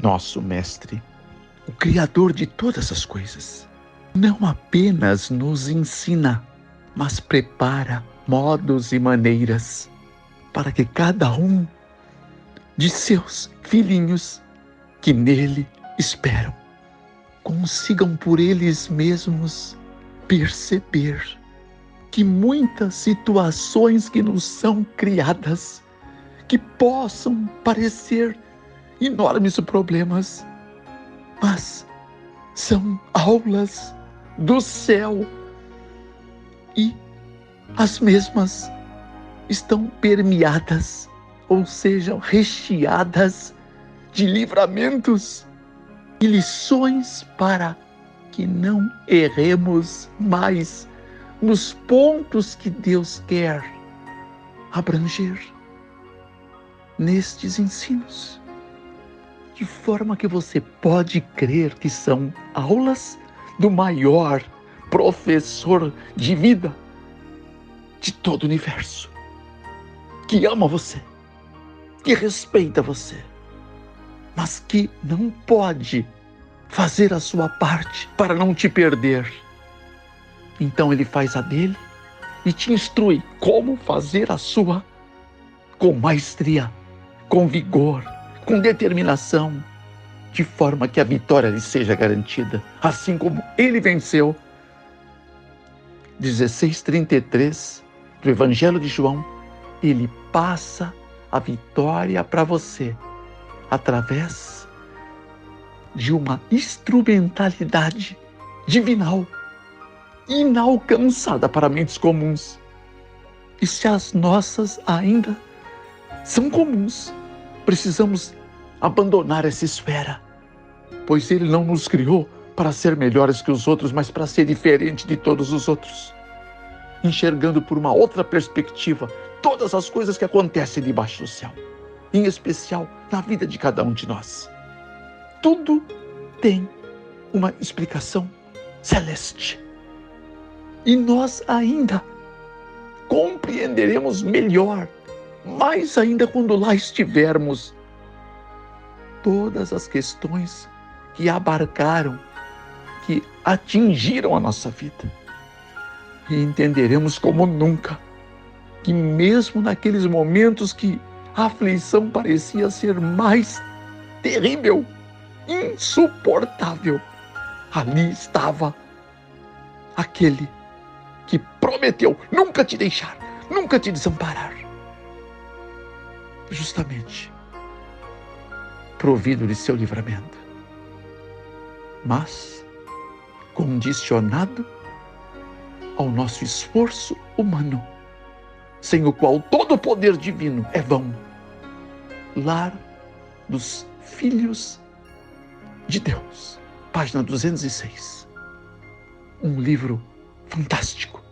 Nosso Mestre, o Criador de todas as coisas, não apenas nos ensina, mas prepara modos e maneiras para que cada um de seus filhinhos que nele esperam consigam por eles mesmos perceber que muitas situações que nos são criadas, que possam parecer enormes problemas, mas são aulas do céu e as mesmas estão permeadas, ou seja, recheadas de livramentos e lições para que não erremos mais nos pontos que Deus quer abranger nestes ensinos. De forma que você pode crer que são aulas do maior professor de vida de todo o universo, que ama você, que respeita você, mas que não pode fazer a sua parte para não te perder. Então ele faz a dele e te instrui como fazer a sua com maestria, com vigor, com determinação, de forma que a vitória lhe seja garantida, assim como ele venceu. 16:33 do Evangelho de João, ele passa a vitória para você através de uma instrumentalidade divinal, inalcançada para mentes comuns. E se as nossas ainda são comuns, precisamos abandonar essa esfera, pois ele não nos criou para ser melhores que os outros, mas para ser diferente de todos os outros, enxergando por uma outra perspectiva todas as coisas que acontecem debaixo do céu, em especial na vida de cada um de nós. Tudo tem uma explicação celeste. E nós ainda compreenderemos melhor, mais ainda quando lá estivermos, todas as questões que abarcaram, que atingiram a nossa vida. E entenderemos como nunca que mesmo naqueles momentos que a aflição parecia ser mais terrível, insuportável, ali estava aquele que prometeu nunca te deixar, nunca te desamparar. Justamente provido de seu livramento, mas condicionado ao nosso esforço humano, sem o qual todo o poder divino é vão. Lar dos Filhos de Deus, página 206. Um livro fantástico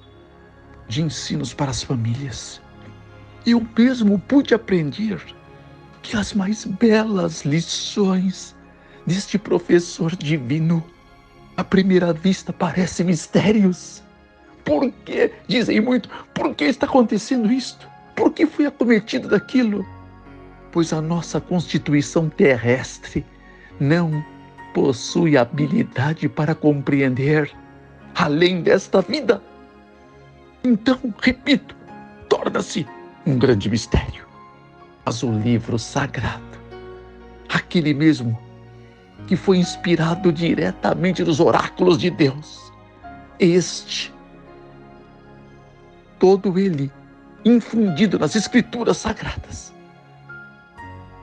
de ensinos para as famílias. Eu mesmo pude aprender que as mais belas lições deste professor divino, à primeira vista, parecem mistérios. Por que, dizem muito, por que está acontecendo isto? Por que fui acometido daquilo? Pois a nossa constituição terrestre não possui habilidade para compreender além desta vida. Então, repito, torna-se um grande mistério. Mas o livro sagrado, aquele mesmo que foi inspirado diretamente nos oráculos de Deus, este, todo ele infundido nas escrituras sagradas,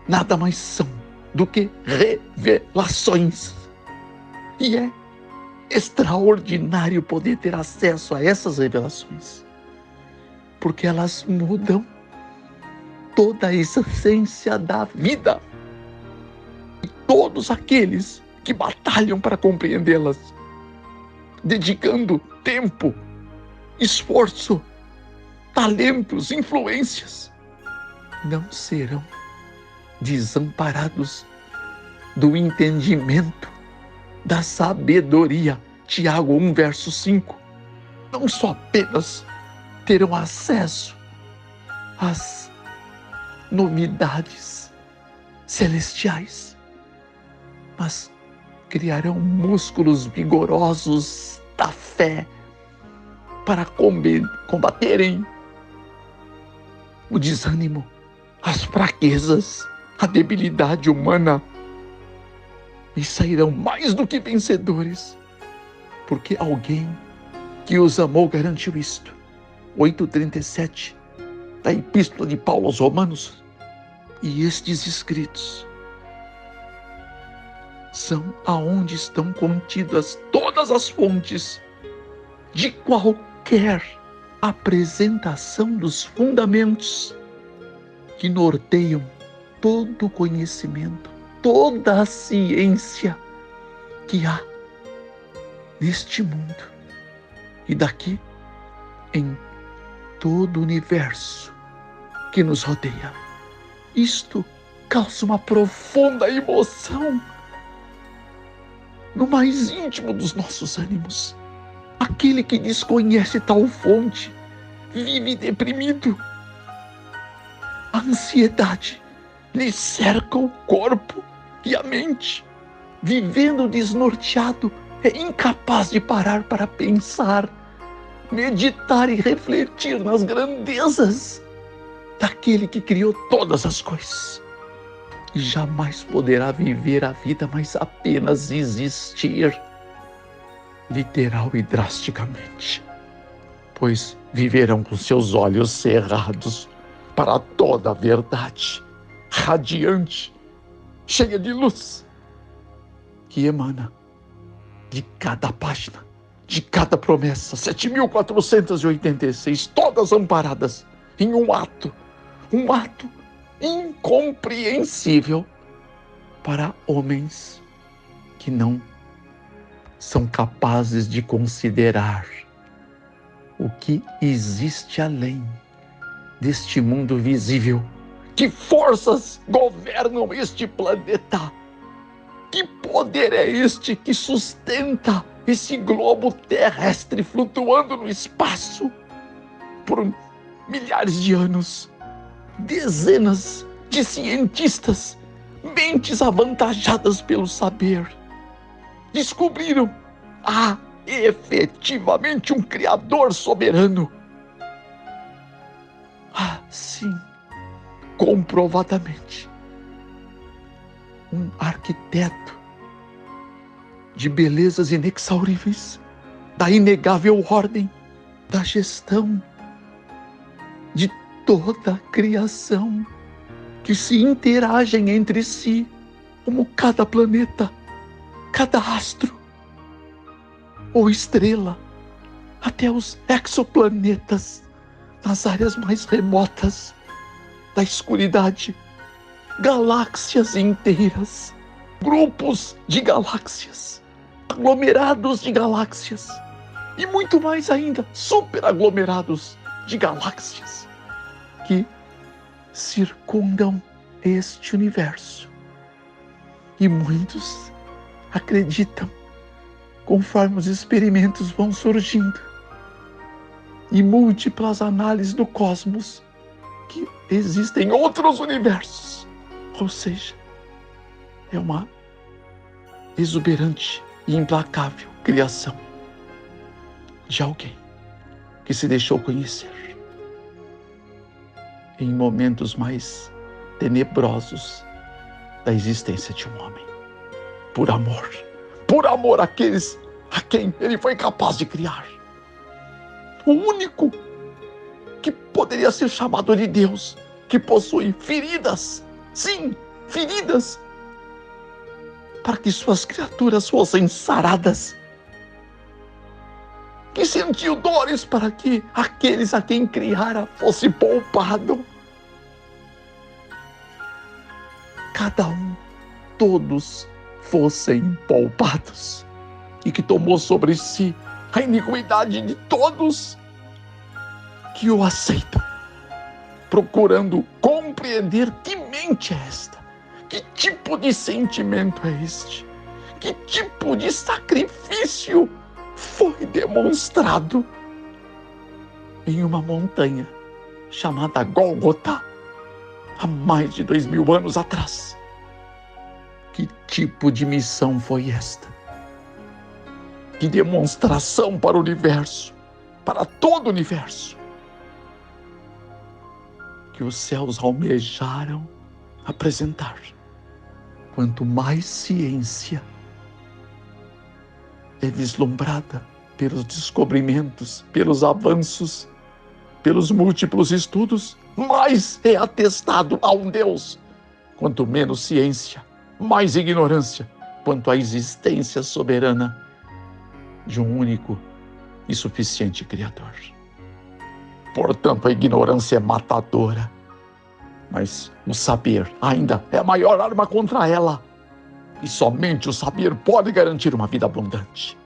nada mais são do que revelações. E é extraordinário poder ter acesso a essas revelações, porque elas mudam toda a essência da vida. E todos aqueles que batalham para compreendê-las, dedicando tempo, esforço, talentos, influências, não serão desamparados do entendimento, da sabedoria. Tiago 1, verso 5. Não só apenas terão acesso às novidades celestiais, mas criarão músculos vigorosos da fé para combaterem o desânimo, as fraquezas, a debilidade humana, e sairão mais do que vencedores, porque alguém que os amou garantiu isto. 8:37 da Epístola de Paulo aos Romanos. E estes escritos são aonde estão contidas todas as fontes de qualquer apresentação dos fundamentos que norteiam todo o conhecimento, toda a ciência que há neste mundo e daqui em todo o universo que nos rodeia. Isto causa uma profunda emoção no mais íntimo dos nossos ânimos. Aquele que desconhece tal fonte vive deprimido. A ansiedade lhe cerca o corpo e a mente. Vivendo desnorteado, é incapaz de parar para pensar, meditar e refletir nas grandezas daquele que criou todas as coisas. E jamais poderá viver a vida, mas apenas existir, literal e drasticamente, pois viverão com seus olhos cerrados para toda a verdade, radiante, cheia de luz, que emana de cada página, de cada promessa, 7.486, todas amparadas em um ato incompreensível para homens que não são capazes de considerar o que existe além deste mundo visível. Que forças governam este planeta? Que poder é este que sustenta esse globo terrestre flutuando no espaço por milhares de anos? Dezenas de cientistas, mentes avantajadas pelo saber, descobriram há efetivamente um Criador soberano. Ah, sim, comprovadamente, um arquiteto de belezas inexauríveis, da inegável ordem, da gestão de toda a criação, que se interagem entre si, como cada planeta, cada astro ou estrela, até os exoplanetas nas áreas mais remotas da escuridade, galáxias inteiras, grupos de galáxias, aglomerados de galáxias e muito mais ainda, superaglomerados de galáxias que circundam este universo. E muitos acreditam, conforme os experimentos vão surgindo e múltiplas análises do cosmos, que existem outros universos. Ou seja, é uma exuberante e implacável criação de alguém que se deixou conhecer em momentos mais tenebrosos da existência de um homem, por amor àqueles a quem ele foi capaz de criar. O único que poderia ser chamado de Deus, que possui feridas, sim, feridas, para que suas criaturas fossem saradas, que sentiu dores para que aqueles a quem criara fosse poupado. Cada um, todos fossem poupados, e que tomou sobre si a iniquidade de todos que o aceitam, procurando compreender que mente é esta, que tipo de sentimento é este, que tipo de sacrifício foi demonstrado em uma montanha chamada Gólgota, há mais de 2000 anos atrás. Que tipo de missão foi esta? Que demonstração para o universo, para todo o universo, que os céus almejaram apresentar. Quanto mais ciência é vislumbrada pelos descobrimentos, pelos avanços, pelos múltiplos estudos, mais é atestado a um Deus. Quanto menos ciência, mais ignorância quanto à existência soberana de um único e suficiente Criador. Portanto, a ignorância é matadora, mas o saber ainda é a maior arma contra ela. E somente o saber pode garantir uma vida abundante,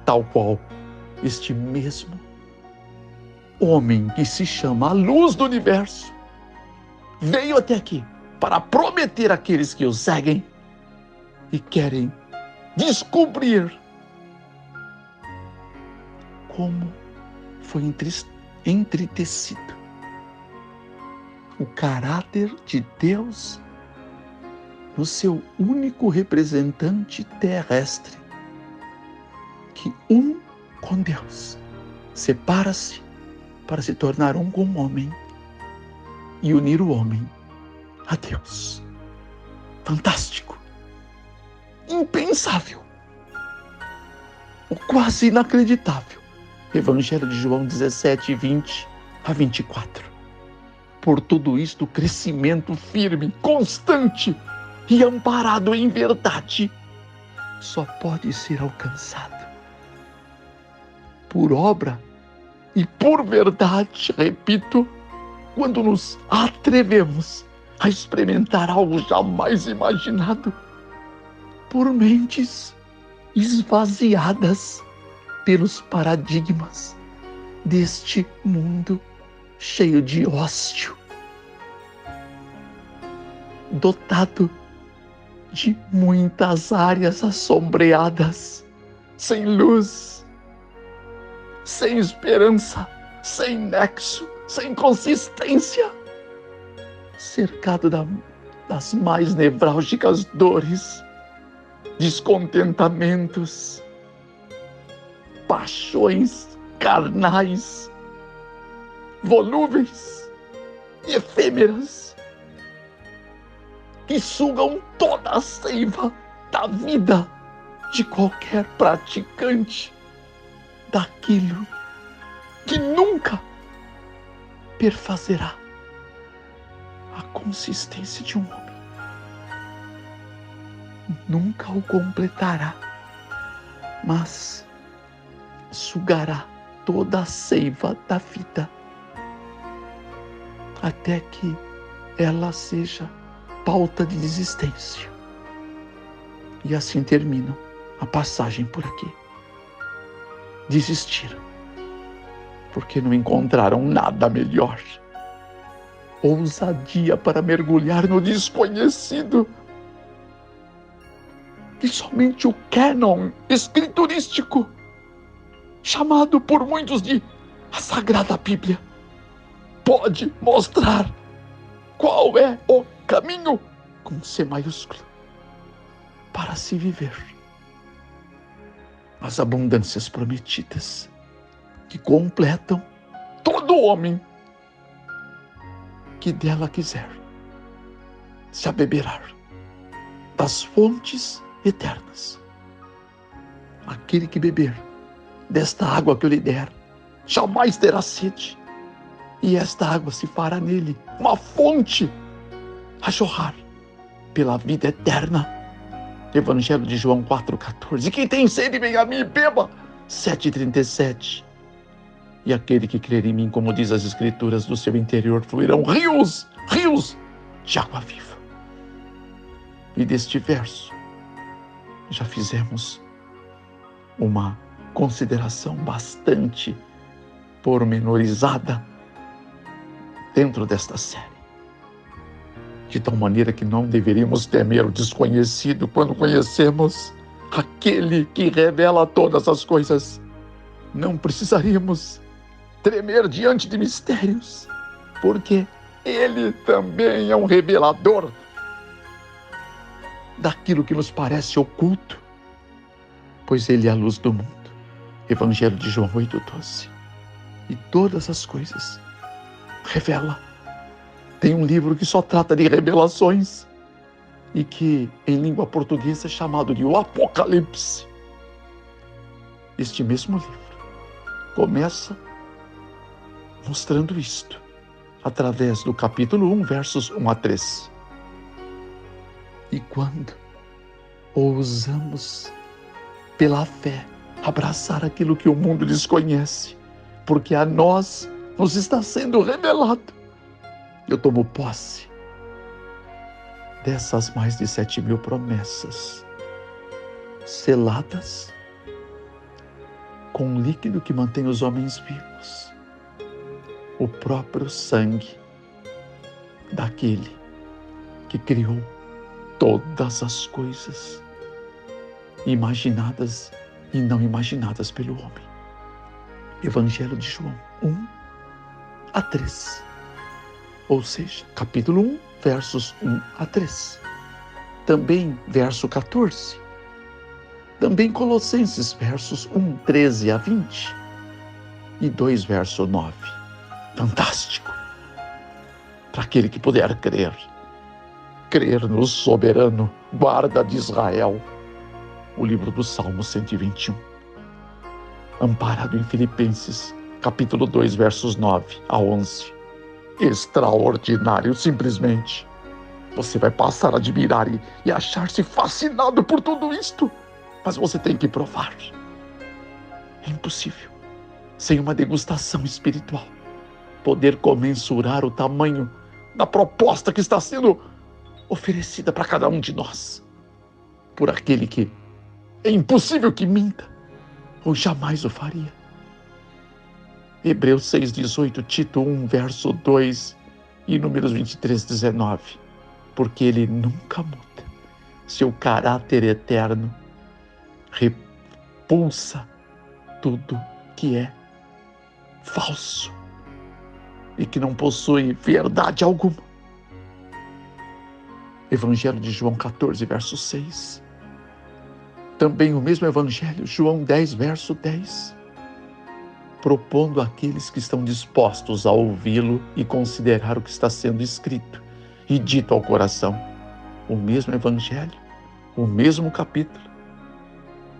tal qual este mesmo homem que se chama a luz do universo veio até aqui para prometer àqueles que o seguem e querem descobrir como foi entritecido o caráter de Deus no seu único representante terrestre, que com Deus separa-se para se tornar um com o homem e unir o homem a Deus. Fantástico, impensável, quase inacreditável. Evangelho de João 17, 20 a 24. Por tudo isto, o crescimento firme, constante e amparado em verdade só pode ser alcançado por obra e por verdade, repito, quando nos atrevemos a experimentar algo jamais imaginado por mentes esvaziadas pelos paradigmas deste mundo cheio de ócio, dotado de muitas áreas assombreadas, sem luz, sem esperança, sem nexo, sem consistência, cercado das mais nevrálgicas dores, descontentamentos, paixões carnais, volúveis e efêmeras, que sugam toda a seiva da vida de qualquer praticante daquilo que nunca perfazerá a consistência de um homem, nunca o completará, mas sugará toda a seiva da vida até que ela seja pauta de desistência. E assim terminam a passagem por aqui. Desistiram, porque não encontraram nada melhor. Ousadia para mergulhar no desconhecido. E somente o cânon escriturístico, chamado por muitos de a Sagrada Bíblia, pode mostrar qual é o caminho, com C maiúsculo, para se viver as abundâncias prometidas, que completam todo homem que dela quiser se abeberar das fontes eternas. Aquele que beber desta água que eu lhe der, jamais terá sede, e esta água se fará nele uma fonte a jorrar pela vida eterna. Evangelho de João 4,14. Quem tem sede, vem a mim e beba. 7,37. E aquele que crer em mim, como diz as Escrituras, do seu interior fluirão rios de água viva. E deste verso já fizemos uma consideração bastante pormenorizada dentro desta série. De tal maneira que não deveríamos temer o desconhecido quando conhecemos aquele que revela todas as coisas. Não precisaríamos tremer diante de mistérios, porque ele também é um revelador daquilo que nos parece oculto, pois Ele é a luz do mundo. Evangelho de João 8,12. E todas as coisas revela. Tem um livro que só trata de revelações e que em língua portuguesa é chamado de O Apocalipse. Este mesmo livro começa mostrando isto através do capítulo 1, versos 1 a 3. E quando ousamos, pela fé, abraçar aquilo que o mundo desconhece, porque a nós nos está sendo revelado, eu tomo posse dessas mais de 7.000 promessas, seladas com um líquido que mantém os homens vivos, o próprio sangue daquele que criou todas as coisas, imaginadas e não imaginadas pelo homem. Evangelho de João 1 a 3. Ou seja, capítulo 1, versos 1 a 3. Também verso 14. Também Colossenses, versos 1, 13 a 20. E 2, verso 9. Fantástico! Para aquele que puder crer. Crer no soberano guarda de Israel. O livro do Salmo 121. Amparado em Filipenses, capítulo 2, versos 9 a 11. Extraordinário, simplesmente. Você vai passar a admirar e achar-se fascinado por tudo isto. Mas você tem que provar. É impossível, sem uma degustação espiritual, poder comensurar o tamanho da proposta que está sendo oferecida para cada um de nós, por aquele que é impossível que minta, ou jamais o faria. Hebreus 6,18, Tito 1, verso 2 e Números 23, 19. Porque ele nunca muda. Seu caráter eterno repulsa tudo que é falso e que não possui verdade alguma. Evangelho de João 14, verso 6. Também o mesmo Evangelho, João 10, verso 10. Propondo àqueles que estão dispostos a ouvi-lo e considerar o que está sendo escrito e dito ao coração. O mesmo Evangelho, o mesmo capítulo,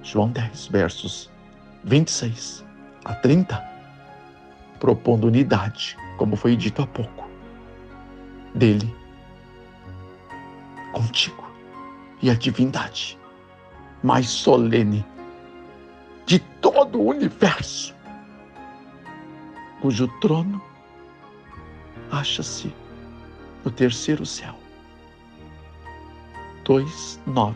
João 10, versos 26 a 30, propondo unidade, como foi dito há pouco, dele, contigo, e a divindade mais solene de todo o universo, cujo trono acha-se no terceiro céu. 2:9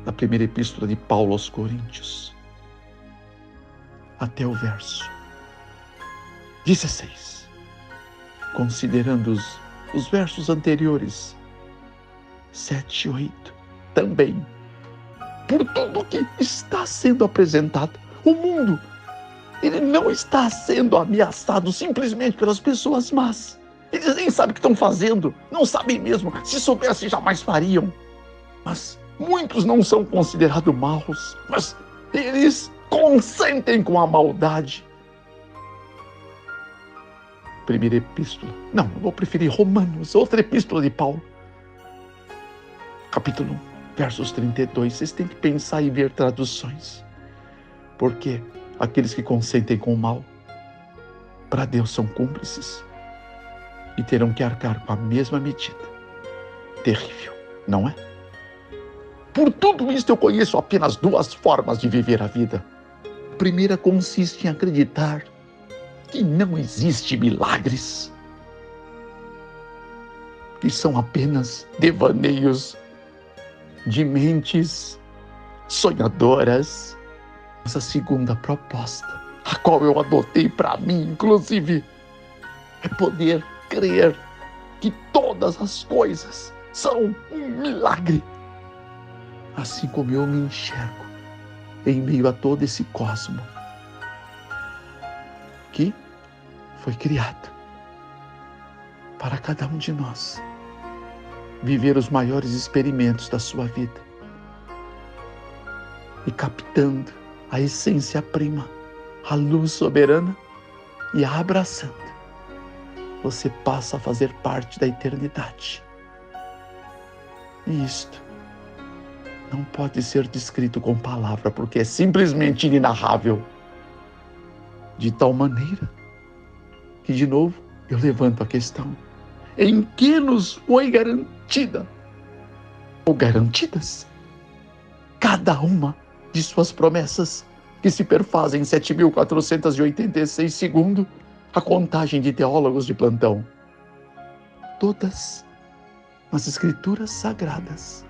da primeira epístola de Paulo aos Coríntios, até o verso 16, considerando os versos anteriores, 7 e 8, também, por tudo que está sendo apresentado, o mundo, ele não está sendo ameaçado simplesmente pelas pessoas más. Eles nem sabem o que estão fazendo, não sabem mesmo, se soubessem jamais fariam. Mas muitos não são considerados maus, mas eles consentem com a maldade. Primeira epístola, não, eu vou preferir Romanos, outra epístola de Paulo. Capítulo 1, versos 32, vocês têm que pensar e ver traduções. Porque aqueles que consentem com o mal, para Deus são cúmplices e terão que arcar com a mesma medida. Terrível, não é? Por tudo isso eu conheço apenas 2 formas de viver a vida. A primeira consiste em acreditar que não existe milagres, que são apenas devaneios de mentes sonhadoras. Essa segunda proposta, a qual eu adotei para mim, inclusive, é poder crer que todas as coisas são um milagre. Assim como eu me enxergo em meio a todo esse cosmo que foi criado para cada um de nós viver os maiores experimentos da sua vida e captando a essência prima, a luz soberana e a abraçando, você passa a fazer parte da eternidade. E isto não pode ser descrito com palavra, porque é simplesmente inenarrável. De tal maneira que, de novo, eu levanto a questão: em que nos foi garantida, ou garantidas, cada uma de suas promessas, que se perfazem em 7.486, segundo a contagem de teólogos de plantão? Todas nas Escrituras Sagradas.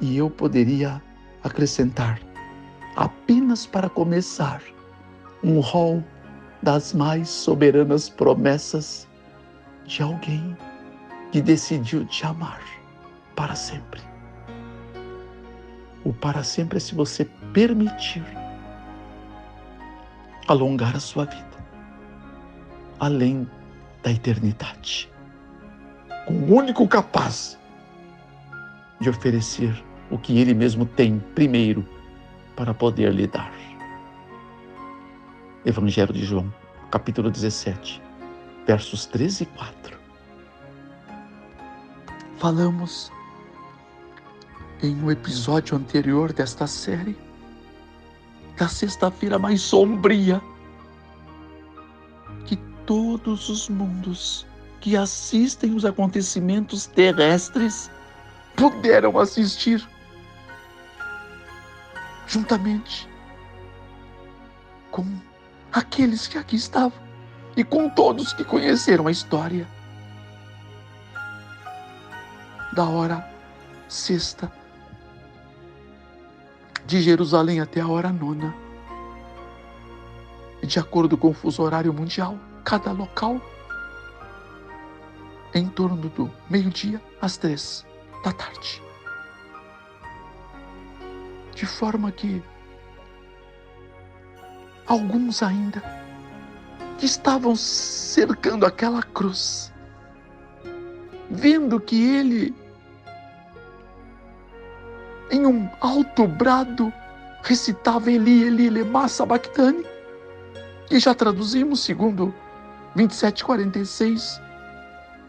E eu poderia acrescentar, apenas para começar, um rol das mais soberanas promessas de alguém que decidiu te amar para sempre. O para sempre é se você permitir alongar a sua vida além da eternidade, com o único capaz de oferecer o que Ele mesmo tem primeiro para poder lhe dar. Evangelho de João, capítulo 17, versos 13 e 4. Falamos em um episódio anterior desta série da sexta-feira mais sombria que todos os mundos que assistem os acontecimentos terrestres puderam assistir juntamente com aqueles que aqui estavam e com todos que conheceram a história da hora sexta de Jerusalém até a hora nona. E de acordo com o fuso horário mundial, cada local em torno do meio-dia às 3 da tarde. De forma que alguns ainda que estavam cercando aquela cruz, vendo que ele, em um alto brado, recitava Eli, Eli, lema sabachthani, que já traduzimos segundo 27:46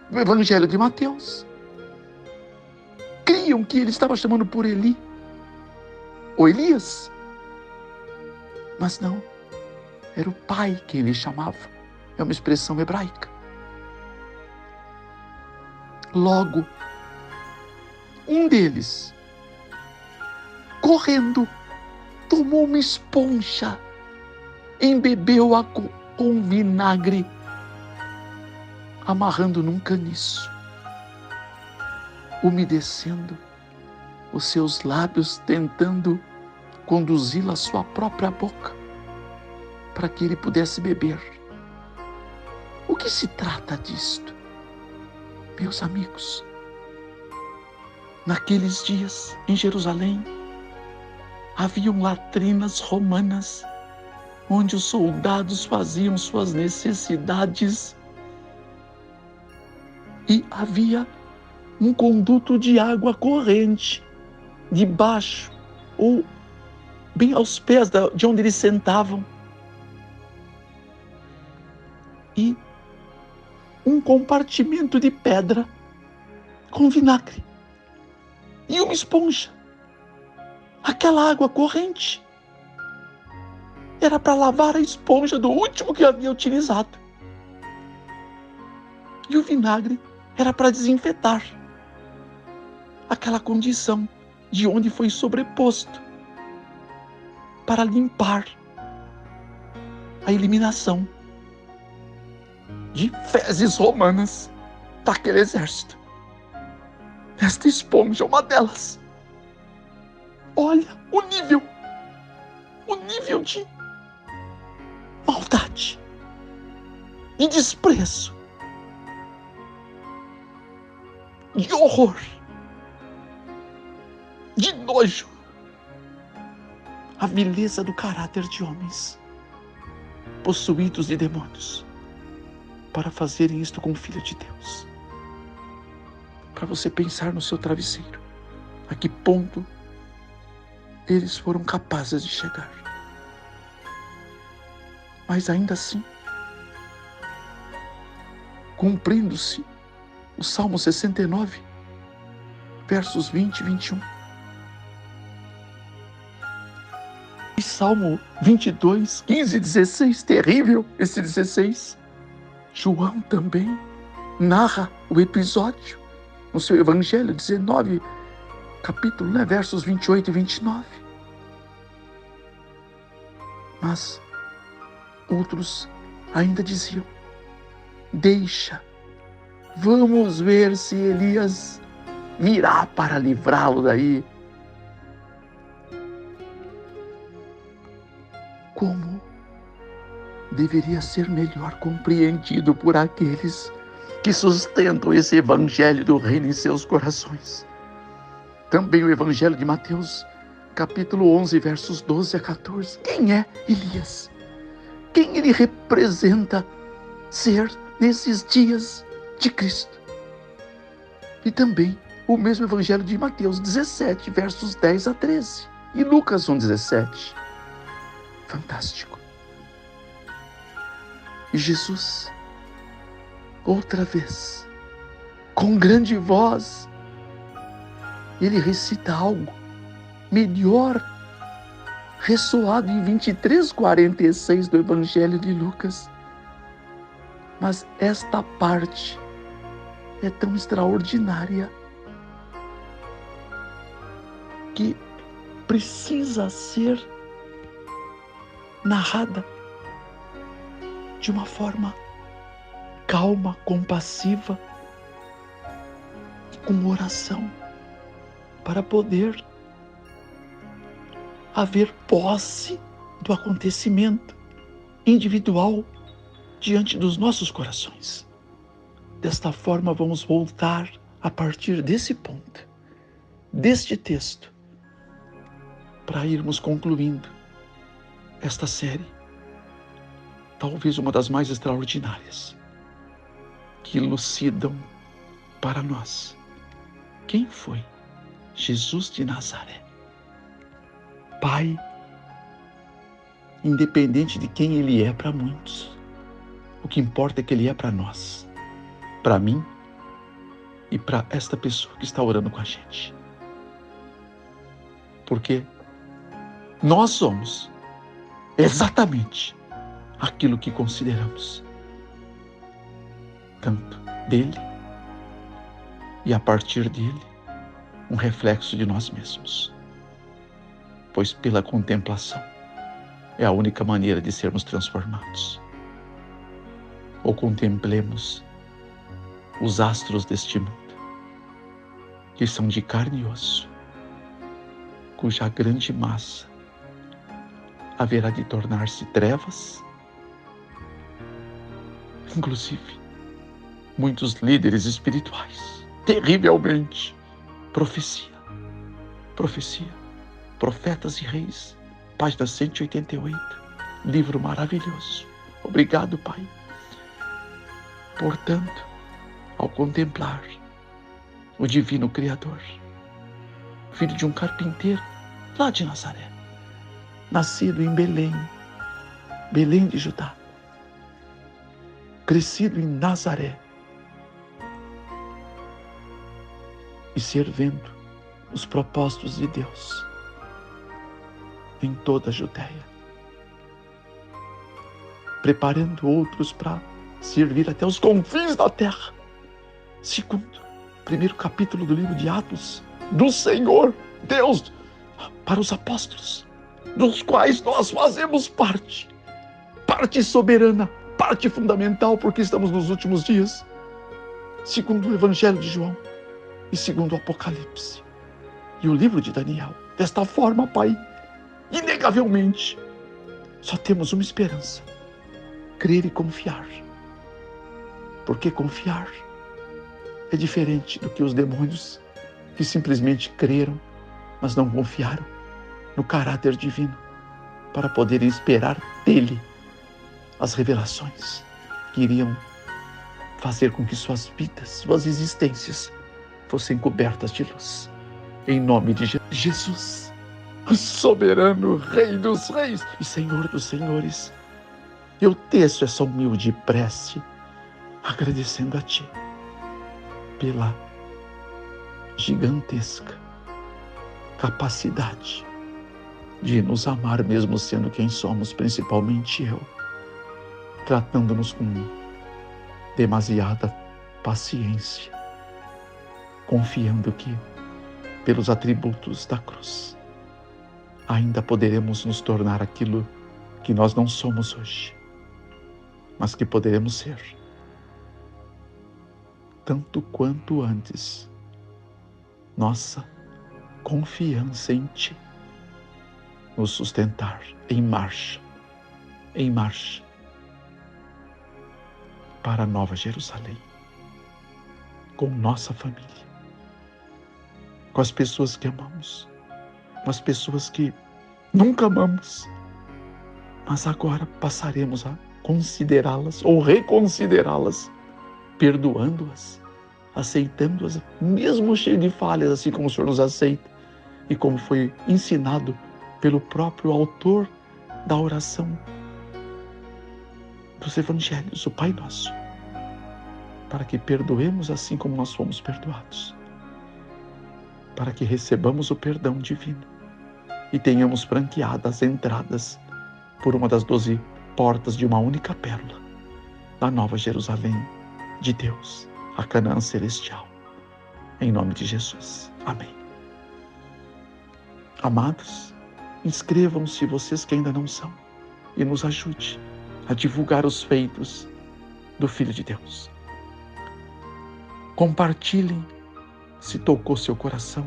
do Evangelho de Mateus. Criam que ele estava chamando por Eli, ou Elias, mas não, era o pai que ele chamava. É uma expressão hebraica. Logo, um deles, correndo, tomou uma esponja, embebeu-a com vinagre, amarrando num caniço, umedecendo os seus lábios, tentando conduzi-la à sua própria boca, para que ele pudesse beber. O que se trata disto, meus amigos? Naqueles dias, em Jerusalém, haviam latrinas romanas, onde os soldados faziam suas necessidades, e havia um conduto de água corrente, debaixo, ou bem aos pés de onde eles sentavam, e um compartimento de pedra com vinagre e uma esponja. Aquela água corrente era para lavar a esponja do último que havia utilizado, e o vinagre era para desinfetar aquela condição de onde foi sobreposto, para limpar a eliminação de fezes romanas daquele exército. Esta esponja é uma delas. Olha o nível de maldade, de desprezo, de horror, de nojo, a vileza do caráter de homens possuídos de demônios para fazerem isto com o Filho de Deus, para você pensar no seu travesseiro. A que ponto eles foram capazes de chegar. Mas ainda assim, cumprindo-se o Salmo 69, versos 20 e 21. E Salmo 22, 15 e 16, terrível esse 16. João também narra o episódio no seu Evangelho 19, capítulo, versos 28 e 29. Mas outros ainda diziam: deixa, vamos ver se Elias virá para livrá-lo daí. Como deveria ser melhor compreendido por aqueles que sustentam esse evangelho do reino em seus corações. Também o evangelho de Mateus, capítulo 11, versos 12 a 14. Quem é Elias? Quem ele representa ser nesses dias de Cristo? E também o mesmo evangelho de Mateus 17, versos 10 a 13. E Lucas 1, 17. Fantástico. E Jesus, outra vez, com grande voz, ele recita algo melhor, ressoado em 23:46 do Evangelho de Lucas. Mas esta parte é tão extraordinária que precisa ser narrada de uma forma calma, compassiva, com oração, para poder haver posse do acontecimento individual diante dos nossos corações. Desta forma, vamos voltar a partir desse ponto, deste texto, para irmos concluindo esta série, talvez uma das mais extraordinárias, que elucidam para nós quem foi Jesus de Nazaré. Pai, independente de quem ele é para muitos, o que importa é que ele é para nós, para mim e para esta pessoa que está orando com a gente. Porque nós somos exatamente aquilo que consideramos, tanto dele e a partir dele, um reflexo de nós mesmos. Pois pela contemplação é a única maneira de sermos transformados. Ou contemplemos os astros deste mundo, que são de carne e osso, cuja grande massa haverá de tornar-se trevas. Inclusive, muitos líderes espirituais, terrivelmente, profecia, Profetas e Reis, página 188, livro maravilhoso. Obrigado, Pai. Portanto, ao contemplar o divino Criador, filho de um carpinteiro lá de Nazaré, nascido em Belém de Judá, crescido em Nazaré e servindo os propósitos de Deus em toda a Judéia, preparando outros para servir até os confins da terra, segundo o primeiro capítulo do livro de Atos, do Senhor Deus para os apóstolos, dos quais nós fazemos parte soberana, parte fundamental, porque estamos nos últimos dias, segundo o Evangelho de João e segundo o Apocalipse e o livro de Daniel. Desta forma, Pai, inegavelmente, só temos uma esperança: crer e confiar. Porque confiar é diferente do que os demônios que simplesmente creram, mas não confiaram no caráter divino para poderem esperar dele as revelações que iriam fazer com que suas vidas, suas existências fossem cobertas de luz. Em nome de Jesus, soberano Rei dos Reis e Senhor dos Senhores, eu teço essa humilde prece, agradecendo a Ti pela gigantesca capacidade de nos amar mesmo sendo quem somos, principalmente eu, tratando-nos com demasiada paciência, confiando que, pelos atributos da cruz, ainda poderemos nos tornar aquilo que nós não somos hoje, mas que poderemos ser, tanto quanto antes, nossa confiança em Ti nos sustentar em marcha para a Nova Jerusalém, com nossa família, com as pessoas que amamos, com as pessoas que nunca amamos, mas agora passaremos a considerá-las ou reconsiderá-las, perdoando-as, aceitando-as, mesmo cheio de falhas, assim como o Senhor nos aceita e como foi ensinado pelo próprio autor da oração dos Evangelhos, o Pai Nosso, para que perdoemos assim como nós fomos perdoados, para que recebamos o perdão divino e tenhamos franqueadas entradas por uma das 12 portas de uma única pérola, da Nova Jerusalém de Deus, a Canaã Celestial. Em nome de Jesus. Amém. Amados, inscrevam-se vocês que ainda não são e nos ajude a divulgar os feitos do Filho de Deus. Compartilhem se tocou seu coração,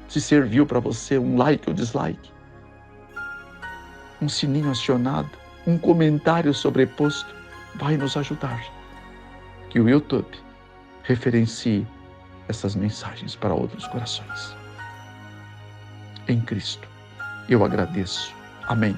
se serviu para você um like ou dislike, um sininho acionado, um comentário sobreposto, vai nos ajudar. Que o YouTube referencie essas mensagens para outros corações. Em Cristo, eu agradeço. Amém.